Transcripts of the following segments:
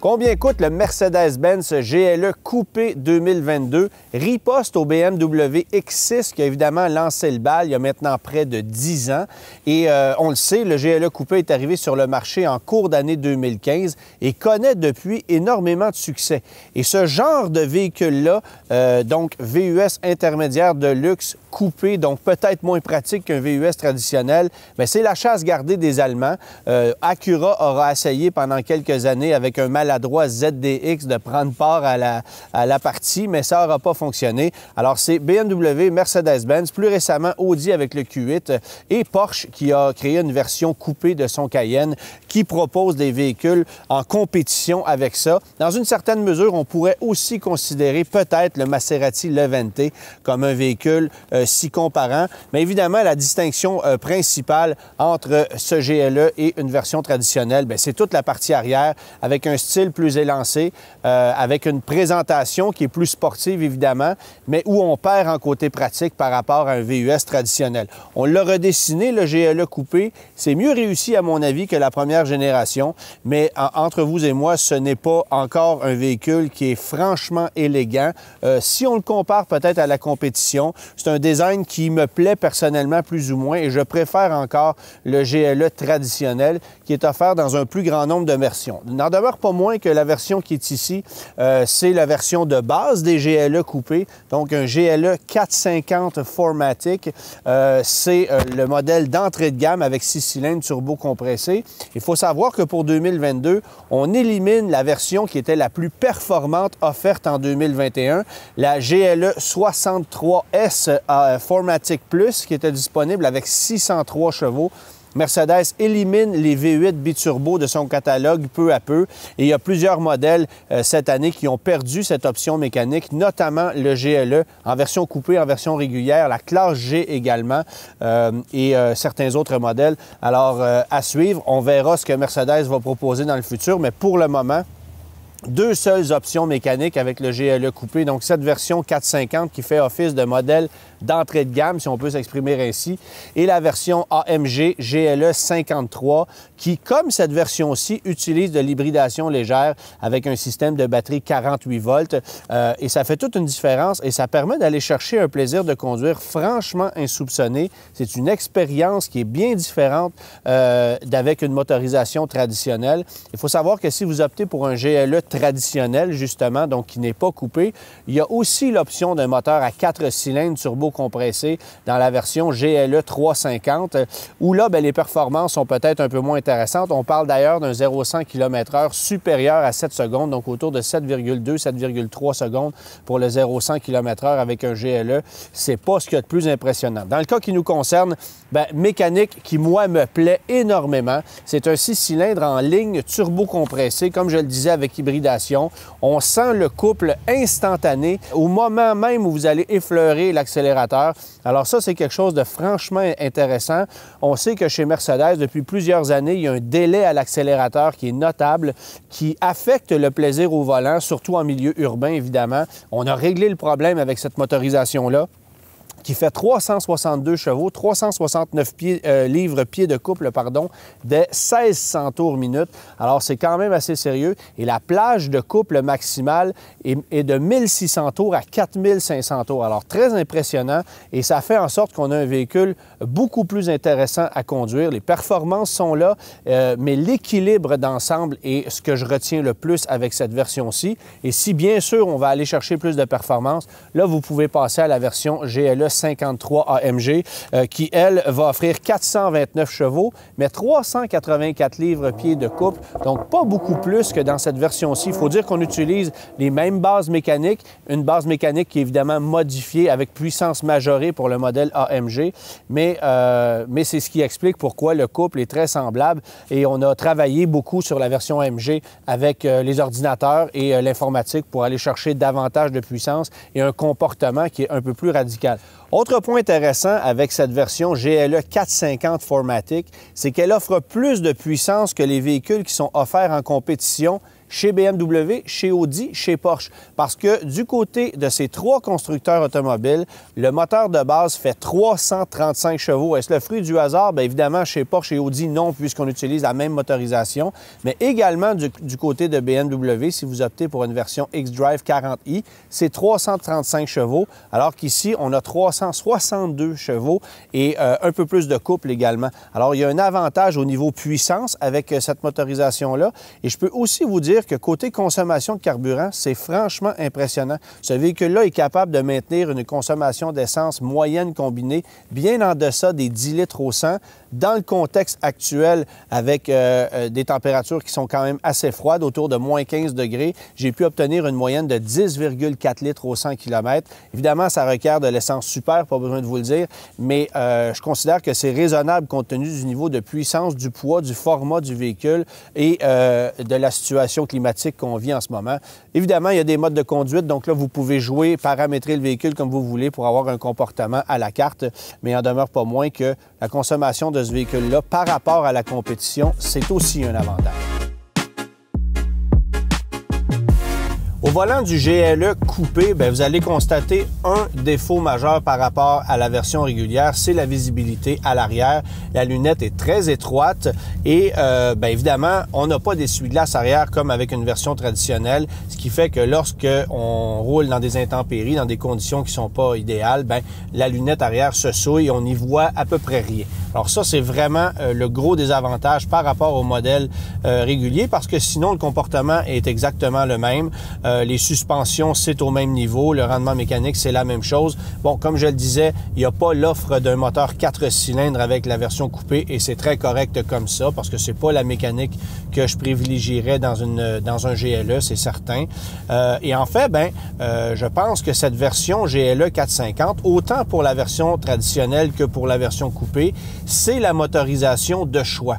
Combien coûte le Mercedes-Benz GLE Coupé 2022? Riposte au BMW X6 qui a évidemment lancé le bal il y a maintenant près de 10 ans. Et on le sait, le GLE Coupé est arrivé sur le marché en cours d'année 2015 et connaît depuis énormément de succès. Et ce genre de véhicule-là, donc VUS intermédiaire de luxe coupé, donc peut-être moins pratique qu'un VUS traditionnel, mais c'est la chasse gardée des Allemands. Acura aura essayé pendant quelques années avec un maladroit ZDX de prendre part à la partie, mais ça n'aura pas fonctionné. Alors c'est BMW, Mercedes-Benz, plus récemment Audi avec le Q8 et Porsche qui a créé une version coupée de son Cayenne qui propose des véhicules en compétition avec ça. Dans une certaine mesure, on pourrait aussi considérer peut-être le Maserati Levante comme un véhicule s'y comparant. Mais évidemment, la distinction principale entre ce GLE et une version traditionnelle, c'est toute la partie arrière avec un style plus élancé, avec une présentation qui est plus sportive, évidemment, mais où on perd en côté pratique par rapport à un VUS traditionnel. On l'a redessiné, le GLE coupé. C'est mieux réussi, à mon avis, que la première génération, mais entre vous et moi, ce n'est pas encore un véhicule qui est franchement élégant. Si on le compare peut-être à la compétition, c'est un design qui me plaît personnellement plus ou moins et je préfère encore le GLE traditionnel qui est offert dans un plus grand nombre de versions. Il n'en demeure pas moins que la version qui est ici, c'est la version de base des GLE coupés, donc un GLE 450 4MATIC. C'est le modèle d'entrée de gamme avec 6 cylindres turbo compressés. Il faut savoir que pour 2022, on élimine la version qui était la plus performante offerte en 2021, la GLE 63S 4MATIC Plus, qui était disponible avec 603 chevaux. Mercedes élimine les V8 biturbo de son catalogue peu à peu et il y a plusieurs modèles cette année qui ont perdu cette option mécanique, notamment le GLE en version coupée, en version régulière, la classe G également et certains autres modèles. Alors, à suivre, on verra ce que Mercedes va proposer dans le futur, mais pour le moment, deux seules options mécaniques avec le GLE coupé, donc cette version 450 qui fait office de modèle d'entrée de gamme, si on peut s'exprimer ainsi, et la version AMG GLE 53 qui, comme cette version-ci, utilise de l'hybridation légère avec un système de batterie 48 volts et ça fait toute une différence et ça permet d'aller chercher un plaisir de conduire franchement insoupçonné. C'est une expérience qui est bien différente d'avec une motorisation traditionnelle. Il faut savoir que si vous optez pour un GLE traditionnel, justement, donc qui n'est pas coupé, il y a aussi l'option d'un moteur à 4 cylindres turbo-compressé dans la version GLE 350, où là, les performances sont peut-être un peu moins intéressantes. On parle d'ailleurs d'un 0-100 km/h supérieur à 7 secondes, donc autour de 7,2, 7,3 secondes pour le 0-100 km/h avec un GLE. C'est pas ce qu'il y a de plus impressionnant. Dans le cas qui nous concerne, mécanique qui, moi, me plaît énormément. C'est un 6 cylindres en ligne turbo-compressé, comme je le disais, avec hybridation. On sent le couple instantané au moment même où vous allez effleurer l'accélérateur. Alors ça, c'est quelque chose de franchement intéressant. On sait que chez Mercedes, depuis plusieurs années, il y a un délai à l'accélérateur qui est notable, qui affecte le plaisir au volant, surtout en milieu urbain, évidemment. On a réglé le problème avec cette motorisation-là, qui fait 362 chevaux, 369 livres-pieds de couple, de 1600 tours minute. Alors, c'est quand même assez sérieux. Et la plage de couple maximale est de 1600 tours à 4500 tours. Alors, très impressionnant. Et ça fait en sorte qu'on a un véhicule beaucoup plus intéressant à conduire. Les performances sont là, mais l'équilibre d'ensemble est ce que je retiens le plus avec cette version-ci. Et si, bien sûr, on va aller chercher plus de performance, là, vous pouvez passer à la version GLE 53 AMG qui, elle, va offrir 429 chevaux, mais 384 livres-pieds de couple, donc pas beaucoup plus que dans cette version-ci. Il faut dire qu'on utilise les mêmes bases mécaniques, une base mécanique qui est évidemment modifiée avec puissance majorée pour le modèle AMG, mais c'est ce qui explique pourquoi le couple est très semblable et on a travaillé beaucoup sur la version AMG avec les ordinateurs et l'informatique pour aller chercher davantage de puissance et un comportement qui est un peu plus radical. Autre point intéressant avec cette version GLE 450 4MATIC, c'est qu'elle offre plus de puissance que les véhicules qui sont offerts en compétition chez BMW, chez Audi, chez Porsche. Parce que du côté de ces trois constructeurs automobiles, le moteur de base fait 335 chevaux. Est-ce le fruit du hasard? Bien évidemment, chez Porsche et Audi, non, puisqu'on utilise la même motorisation. Mais également du côté de BMW, si vous optez pour une version xDrive 40i, c'est 335 chevaux, alors qu'ici, on a 362 chevaux et un peu plus de couple également. Alors, il y a un avantage au niveau puissance avec cette motorisation-là. Et je peux aussi vous dire que côté consommation de carburant, c'est franchement impressionnant. Ce véhicule-là est capable de maintenir une consommation d'essence moyenne combinée bien en deçà des 10 litres au 100 dans le contexte actuel avec des températures qui sont quand même assez froides, autour de moins 15 degrés. J'ai pu obtenir une moyenne de 10,4 litres au 100 km. Évidemment, ça requiert de l'essence super, pas besoin de vous le dire, mais je considère que c'est raisonnable compte tenu du niveau de puissance, du poids, du format du véhicule et de la situation climatique qu'on vit en ce moment. Évidemment, il y a des modes de conduite, donc là, vous pouvez jouer, paramétrer le véhicule comme vous voulez pour avoir un comportement à la carte, mais il n'en demeure pas moins que la consommation de ce véhicule-là par rapport à la compétition, c'est aussi un avantage. Au volant du GLE coupé, bien, vous allez constater un défaut majeur par rapport à la version régulière, c'est la visibilité à l'arrière. La lunette est très étroite et bien, évidemment, on n'a pas d'essuie-glace arrière comme avec une version traditionnelle, ce qui fait que lorsque on roule dans des intempéries, dans des conditions qui sont pas idéales, bien, la lunette arrière se souille et on n'y voit à peu près rien. Alors ça, c'est vraiment le gros désavantage par rapport au modèle régulier parce que sinon, le comportement est exactement le même. Les suspensions, c'est au même niveau. Le rendement mécanique, c'est la même chose. Bon, comme je le disais, il n'y a pas l'offre d'un moteur 4 cylindres avec la version coupée et c'est très correct comme ça parce que c'est pas la mécanique que je privilégierais dans un GLE, c'est certain. Et en fait, je pense que cette version GLE 450, autant pour la version traditionnelle que pour la version coupée, c'est la motorisation de choix,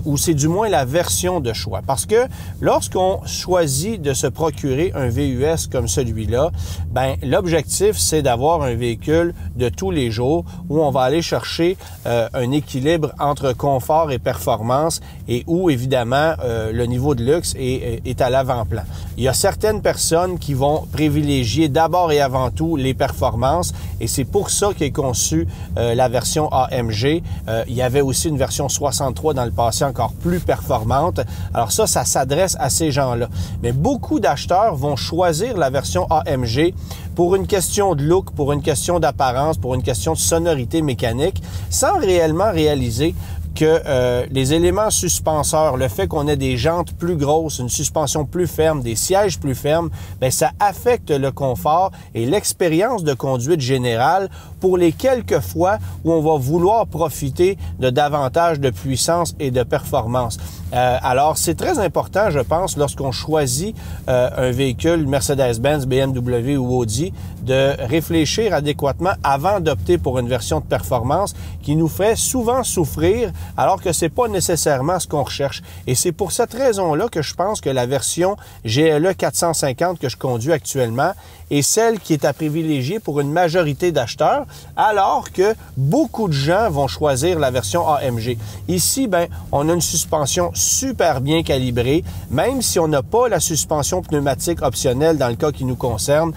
ou c'est du moins la version de choix. Parce que lorsqu'on choisit de se procurer un VUS comme celui-là, ben l'objectif, c'est d'avoir un véhicule de tous les jours où on va aller chercher un équilibre entre confort et performance et où, évidemment, le niveau de luxe est à l'avant-plan. Il y a certaines personnes qui vont privilégier d'abord et avant tout les performances et c'est pour ça qu'est conçue la version AMG. Il y avait aussi une version 63 dans le passé encore plus performante. Alors ça s'adresse à ces gens-là. Mais beaucoup d'acheteurs vont choisir la version AMG pour une question de look, pour une question d'apparence, pour une question de sonorité mécanique, sans réellement réaliser que les éléments suspenseurs, le fait qu'on ait des jantes plus grosses, une suspension plus ferme, des sièges plus fermes, bien, ça affecte le confort et l'expérience de conduite générale pour les quelques fois où on va vouloir profiter de davantage de puissance et de performance. Alors, c'est très important, je pense, lorsqu'on choisit un véhicule Mercedes-Benz, BMW ou Audi, de réfléchir adéquatement avant d'opter pour une version de performance qui nous fait souvent souffrir alors que c'est pas nécessairement ce qu'on recherche. Et c'est pour cette raison-là que je pense que la version GLE 450 que je conduis actuellement est celle qui est à privilégier pour une majorité d'acheteurs, alors que beaucoup de gens vont choisir la version AMG. Ici, ben, on a une suspension super bien calibrée. Même si on n'a pas la suspension pneumatique optionnelle dans le cas qui nous concerne,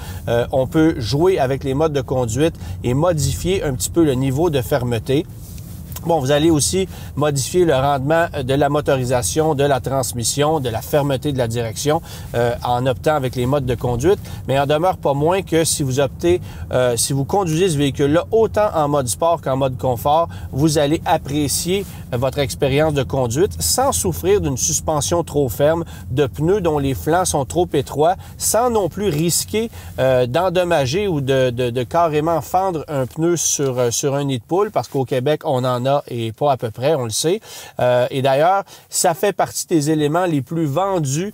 on peut jouer avec les modes de conduite et modifier un petit peu le niveau de fermeté. Bon, vous allez aussi modifier le rendement de la motorisation, de la transmission, de la fermeté de la direction en optant avec les modes de conduite, mais il en demeure pas moins que si vous optez, si vous conduisez ce véhicule-là autant en mode sport qu'en mode confort, vous allez apprécier votre expérience de conduite sans souffrir d'une suspension trop ferme, de pneus dont les flancs sont trop étroits, sans non plus risquer d'endommager ou de carrément fendre un pneu sur un nid de poule, parce qu'au Québec, on en a et pas à peu près, on le sait. Et d'ailleurs, ça fait partie des éléments les plus vendus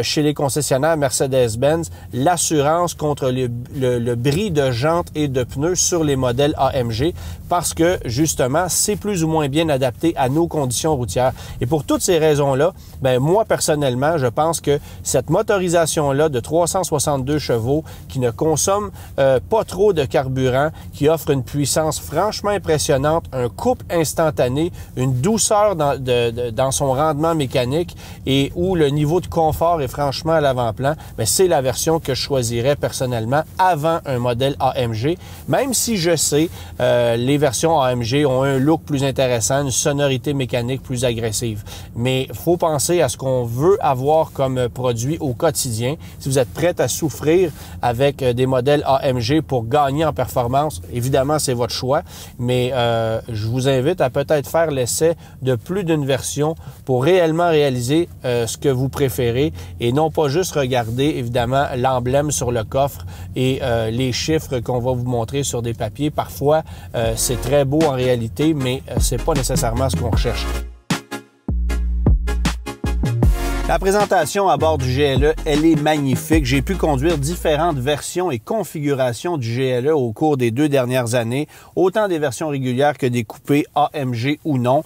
chez les concessionnaires Mercedes-Benz, l'assurance contre le bris de jantes et de pneus sur les modèles AMG, parce que, justement, c'est plus ou moins bien adapté à nos conditions routières. Et pour toutes ces raisons-là, ben moi, personnellement, je pense que cette motorisation-là de 362 chevaux qui ne consomme pas trop de carburant, qui offre une puissance franchement impressionnante, un couple instantané, une douceur dans son rendement mécanique et où le niveau de confort est franchement à l'avant-plan, mais c'est la version que je choisirais personnellement avant un modèle AMG, même si je sais les versions AMG ont un look plus intéressant, une sonorité mécanique plus agressive. Mais il faut penser à ce qu'on veut avoir comme produit au quotidien. Si vous êtes prêt à souffrir avec des modèles AMG pour gagner en performance, évidemment, c'est votre choix, mais je vous invite à peut-être faire l'essai de plus d'une version pour réellement réaliser ce que vous préférez et non pas juste regarder, évidemment, l'emblème sur le coffre et les chiffres qu'on va vous montrer sur des papiers. Parfois, c'est très beau en réalité, mais c'est pas nécessairement ce qu'on recherche. La présentation à bord du GLE, elle est magnifique. J'ai pu conduire différentes versions et configurations du GLE au cours des 2 dernières années, autant des versions régulières que des coupés AMG ou non.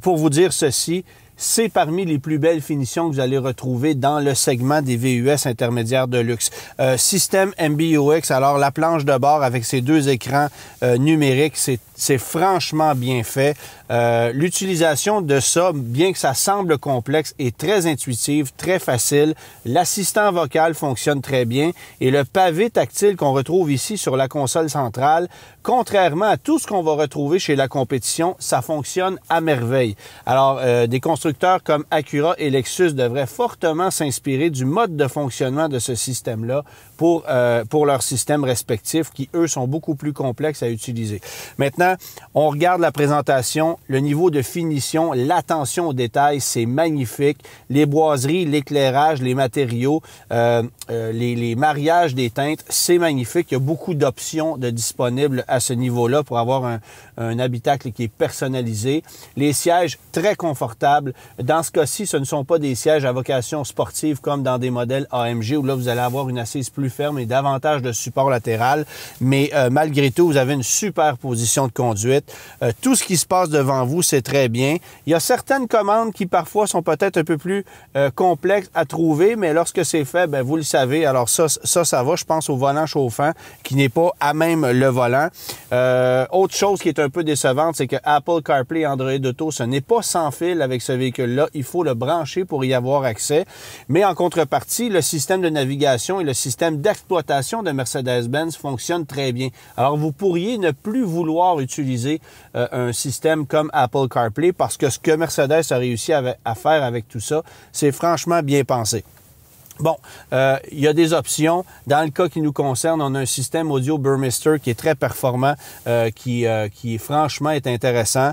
Pour vous dire ceci, c'est parmi les plus belles finitions que vous allez retrouver dans le segment des VUS intermédiaires de luxe. Système MBUX, alors la planche de bord avec ses 2 écrans numériques, c'est franchement bien fait. L'utilisation de ça, bien que ça semble complexe, est très intuitive, très facile. L'assistant vocal fonctionne très bien et le pavé tactile qu'on retrouve ici sur la console centrale, contrairement à tout ce qu'on va retrouver chez la compétition, ça fonctionne à merveille. Alors, des constructeurs comme Acura et Lexus devraient fortement s'inspirer du mode de fonctionnement de ce système-là pour leurs systèmes respectifs qui, eux, sont beaucoup plus complexes à utiliser. Maintenant, on regarde la présentation, le niveau de finition, l'attention aux détails, c'est magnifique. Les boiseries, l'éclairage, les matériaux, les mariages des teintes, c'est magnifique. Il y a beaucoup d'options de disponibles à ce niveau-là pour avoir un habitacle qui est personnalisé. Les sièges, très confortables. Dans ce cas-ci, ce ne sont pas des sièges à vocation sportive comme dans des modèles AMG où là, vous allez avoir une assise plus ferme et davantage de support latéral. Mais malgré tout, vous avez une super position de conduite. Tout ce qui se passe devant vous, c'est très bien. Il y a certaines commandes qui parfois sont peut-être un peu plus complexes à trouver, mais lorsque c'est fait, bien, vous le savez. Alors ça va. Je pense au volant chauffant qui n'est pas à même le volant. Autre chose qui est un peu décevante, c'est que Apple CarPlay et Android Auto, ce n'est pas sans fil avec ce véhicule-là. Il faut le brancher pour y avoir accès. Mais en contrepartie, le système de navigation et le système d'exploitation de Mercedes-Benz fonctionnent très bien. Alors, vous pourriez ne plus vouloir utiliser un système comme Apple CarPlay parce que ce que Mercedes a réussi à faire avec tout ça, c'est franchement bien pensé. Bon, il y a des options. Dans le cas qui nous concerne, on a un système audio Burmester qui est très performant, qui franchement est intéressant.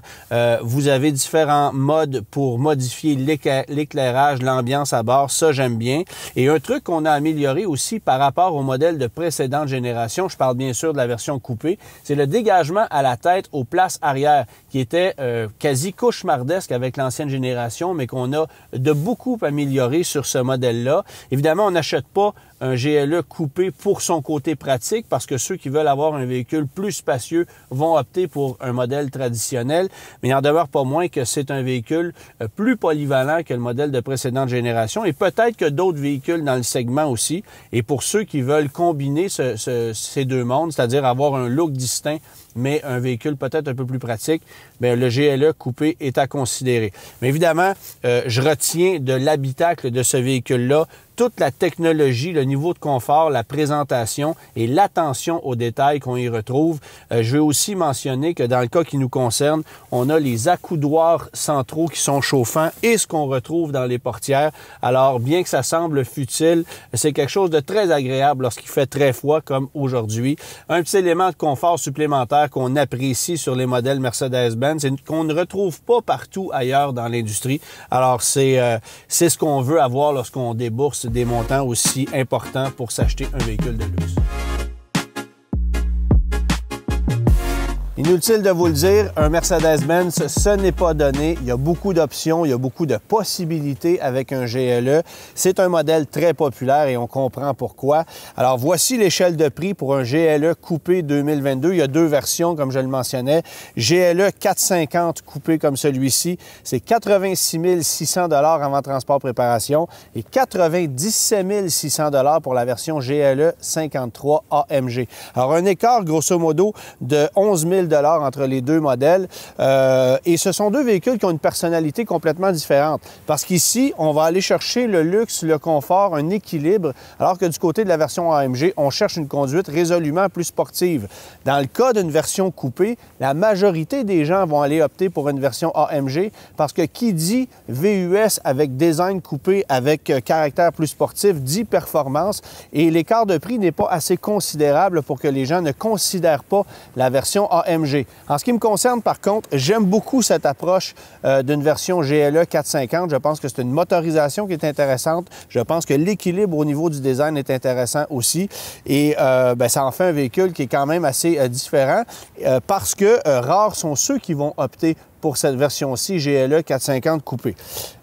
Vous avez différents modes pour modifier l'éclairage, l'ambiance à bord. Ça, j'aime bien. Et un truc qu'on a amélioré aussi par rapport au modèle de précédente génération, je parle bien sûr de la version coupée, c'est le dégagement à la tête aux places arrière qui était quasi cauchemardesque avec l'ancienne génération, mais qu'on a de beaucoup amélioré sur ce modèle-là. Évidemment, on n'achète pas un GLE coupé pour son côté pratique parce que ceux qui veulent avoir un véhicule plus spacieux vont opter pour un modèle traditionnel, mais il n'en demeure pas moins que c'est un véhicule plus polyvalent que le modèle de précédente génération et peut-être que d'autres véhicules dans le segment aussi. Et pour ceux qui veulent combiner ces deux mondes, c'est-à-dire avoir un look distinct mais un véhicule peut-être un peu plus pratique, bien, le GLE coupé est à considérer. Mais évidemment, je retiens de l'habitacle de ce véhicule-là toute la technologie, le niveau de confort, la présentation et l'attention aux détails qu'on y retrouve. Je veux aussi mentionner que dans le cas qui nous concerne, on a les accoudoirs centraux qui sont chauffants et ce qu'on retrouve dans les portières. Alors, bien que ça semble futile, c'est quelque chose de très agréable lorsqu'il fait très froid comme aujourd'hui. Un petit élément de confort supplémentaire qu'on apprécie sur les modèles Mercedes-Benz et qu'on ne retrouve pas partout ailleurs dans l'industrie. Alors, c'est ce qu'on veut avoir lorsqu'on débourse des montants aussi importants pour s'acheter un véhicule de luxe. Inutile de vous le dire, un Mercedes-Benz, ce n'est pas donné. Il y a beaucoup d'options, il y a beaucoup de possibilités avec un GLE. C'est un modèle très populaire et on comprend pourquoi. Alors, voici l'échelle de prix pour un GLE coupé 2022. Il y a deux versions, comme je le mentionnais. GLE 450 coupé comme celui-ci, c'est 86 600 $ avant transport préparation et 97 600 $ pour la version GLE 53 AMG. Alors, un écart, grosso modo, de 11 000 000 entre les deux modèles. Et ce sont deux véhicules qui ont une personnalité complètement différente. Parce qu'ici, on va aller chercher le luxe, le confort, un équilibre, alors que du côté de la version AMG, on cherche une conduite résolument plus sportive. Dans le cas d'une version coupée, la majorité des gens vont aller opter pour une version AMG parce que qui dit VUS avec design coupé, avec caractère plus sportif, dit performance. Et l'écart de prix n'est pas assez considérable pour que les gens ne considèrent pas la version AMG. En ce qui me concerne, par contre, j'aime beaucoup cette approche d'une version GLE 450. Je pense que c'est une motorisation qui est intéressante. Je pense que l'équilibre au niveau du design est intéressant aussi. Et ça en fait un véhicule qui est quand même assez différent parce que rares sont ceux qui vont opter pour cette version-ci GLE 450 coupé.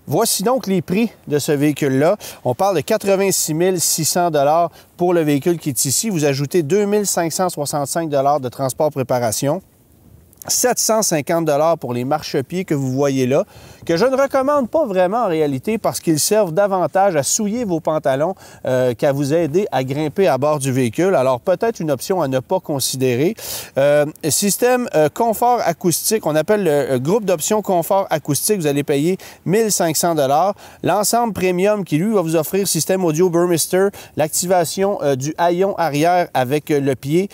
Voici donc les prix de ce véhicule-là. On parle de 86 600 $ pour le véhicule qui est ici. Vous ajoutez 2 565 $ de transport préparation. 750 $ pour les marchepieds que vous voyez là, que je ne recommande pas vraiment en réalité parce qu'ils servent davantage à souiller vos pantalons qu'à vous aider à grimper à bord du véhicule. Alors peut-être une option à ne pas considérer. Système confort acoustique, on appelle le groupe d'options confort acoustique, vous allez payer 1 500 $. L'ensemble premium qui lui va vous offrir système audio Burmester, l'activation du haillon arrière avec le pied,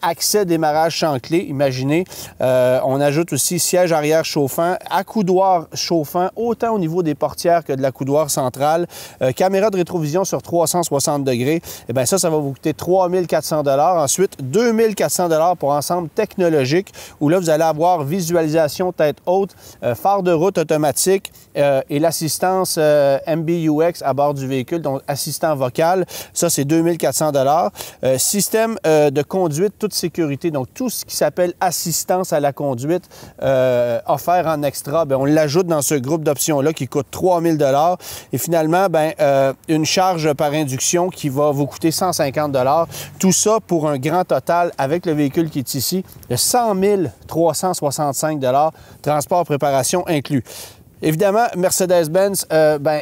accès démarrage sans clé, imaginez. On ajoute aussi siège arrière chauffant, accoudoir chauffant, autant au niveau des portières que de l'accoudoir central, caméra de rétrovision sur 360 degrés. Et bien ça va vous coûter 3 400 $. Ensuite, 2 400 $ pour ensemble technologique, où là, vous allez avoir visualisation tête haute, phare de route automatique et l'assistance MBUX à bord du véhicule, donc assistant vocal. Ça, c'est 2 400 $. Système de conduite toute sécurité, donc tout ce qui s'appelle assistance à la conduite offert en extra, bien, on l'ajoute dans ce groupe d'options-là qui coûte 3 000 $. Et finalement, bien, une charge par induction qui va vous coûter 150 $. Tout ça pour un grand total avec le véhicule qui est ici de 100 365 $, transport, préparation inclus. Évidemment, Mercedes-Benz,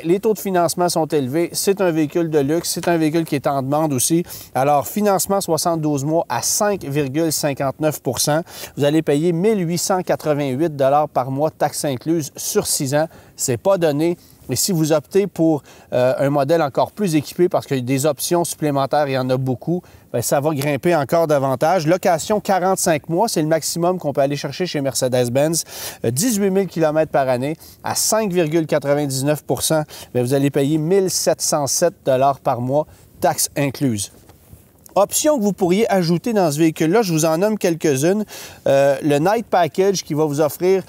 les taux de financement sont élevés. C'est un véhicule de luxe. C'est un véhicule qui est en demande aussi. Alors, financement 72 mois à 5,59 %. Vous allez payer 1 888 $ par mois, taxes incluses, sur 6 ans. C'est pas donné. Et si vous optez pour un modèle encore plus équipé, parce qu'il y a des options supplémentaires, il y en a beaucoup, bien, ça va grimper encore davantage. Location 45 mois, c'est le maximum qu'on peut aller chercher chez Mercedes-Benz. 18 000 km par année à 5,99 %. Bien, vous allez payer 1 707 $ par mois, taxes incluses. Options que vous pourriez ajouter dans ce véhicule-là, je vous en nomme quelques-unes. Le Night Package qui va vous offrir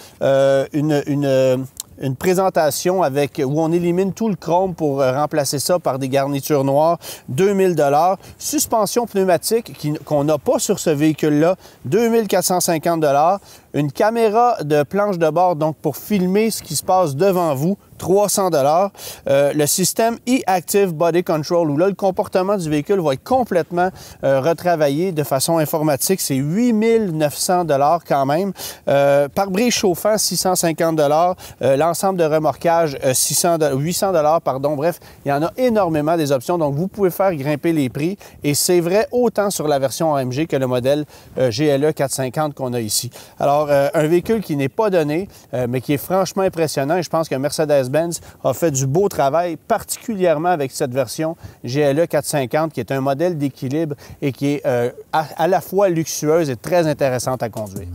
une présentation où on élimine tout le chrome pour remplacer ça par des garnitures noires, 2 000 $. Suspension pneumatique qu'on n'a pas sur ce véhicule-là, 2 450 $. Une caméra de planche de bord, donc pour filmer ce qui se passe devant vous, 300 $. Le système e-Active Body Control, où là, le comportement du véhicule va être complètement retravaillé de façon informatique. C'est 8 900 $ quand même. Pare-brise chauffant, 650 $. L'ensemble de remorquage, 800 $, pardon. Bref, il y en a énormément des options. Donc, vous pouvez faire grimper les prix. Et c'est vrai autant sur la version AMG que le modèle GLE 450 qu'on a ici. Alors, un véhicule qui n'est pas donné, mais qui est franchement impressionnant. Et je pense que Mercedes-Benz a fait du beau travail, particulièrement avec cette version GLE 450, qui est un modèle d'équilibre et qui est à la fois luxueuse et très intéressante à conduire.